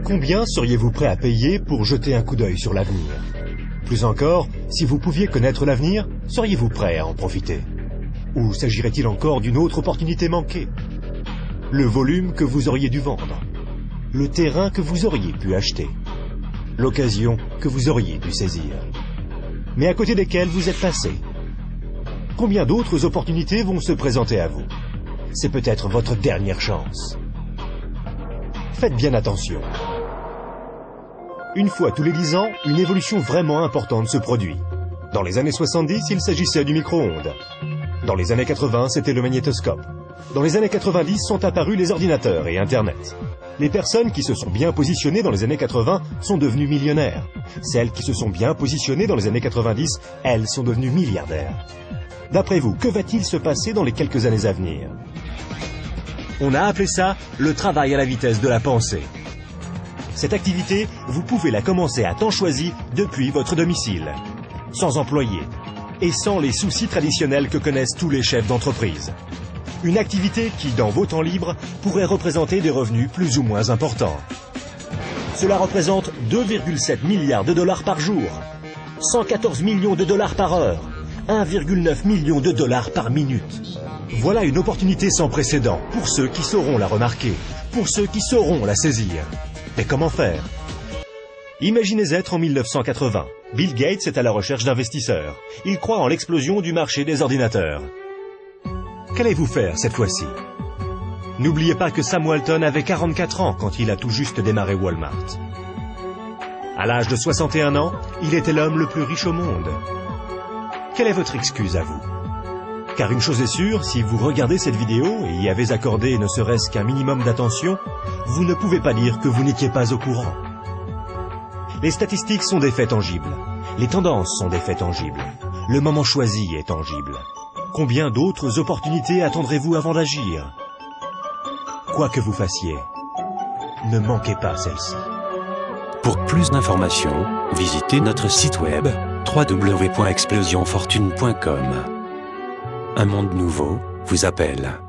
Combien seriez-vous prêt à payer pour jeter un coup d'œil sur l'avenir? Plus encore, si vous pouviez connaître l'avenir, seriez-vous prêt à en profiter? Ou s'agirait-il encore d'une autre opportunité manquée? Le volume que vous auriez dû vendre? Le terrain que vous auriez pu acheter? L'occasion que vous auriez dû saisir? Mais à côté desquelles vous êtes passé? Combien d'autres opportunités vont se présenter à vous? C'est peut-être votre dernière chance. Faites bien attention. Une fois tous les 10 ans, une évolution vraiment importante se produit. Dans les années 70, il s'agissait du micro-ondes. Dans les années 80, c'était le magnétoscope. Dans les années 90 sont apparus les ordinateurs et Internet. Les personnes qui se sont bien positionnées dans les années 80 sont devenues millionnaires. Celles qui se sont bien positionnées dans les années 90, elles sont devenues milliardaires. D'après vous, que va-t-il se passer dans les quelques années à venir? On a appelé ça le travail à la vitesse de la pensée. Cette activité, vous pouvez la commencer à temps choisi depuis votre domicile, sans employé et sans les soucis traditionnels que connaissent tous les chefs d'entreprise. Une activité qui, dans vos temps libres, pourrait représenter des revenus plus ou moins importants. Cela représente 2,7 milliards de dollars par jour, 114 millions de dollars par heure, 1,9 million de dollars par minute. Voilà une opportunité sans précédent pour ceux qui sauront la remarquer, pour ceux qui sauront la saisir. Mais comment faire? Imaginez être en 1980. Bill Gates est à la recherche d'investisseurs. Il croit en l'explosion du marché des ordinateurs. Qu'allez-vous faire cette fois-ci? N'oubliez pas que Sam Walton avait 44 ans quand il a tout juste démarré Walmart. À l'âge de 61 ans, il était l'homme le plus riche au monde. Quelle est votre excuse à vous? Car une chose est sûre, si vous regardez cette vidéo et y avez accordé ne serait-ce qu'un minimum d'attention, vous ne pouvez pas dire que vous n'étiez pas au courant. Les statistiques sont des faits tangibles. Les tendances sont des faits tangibles. Le moment choisi est tangible. Combien d'autres opportunités attendrez-vous avant d'agir? Quoi que vous fassiez, ne manquez pas celle-ci. Pour plus d'informations, visitez notre site web www.explosionfortune.com. Un monde nouveau vous appelle.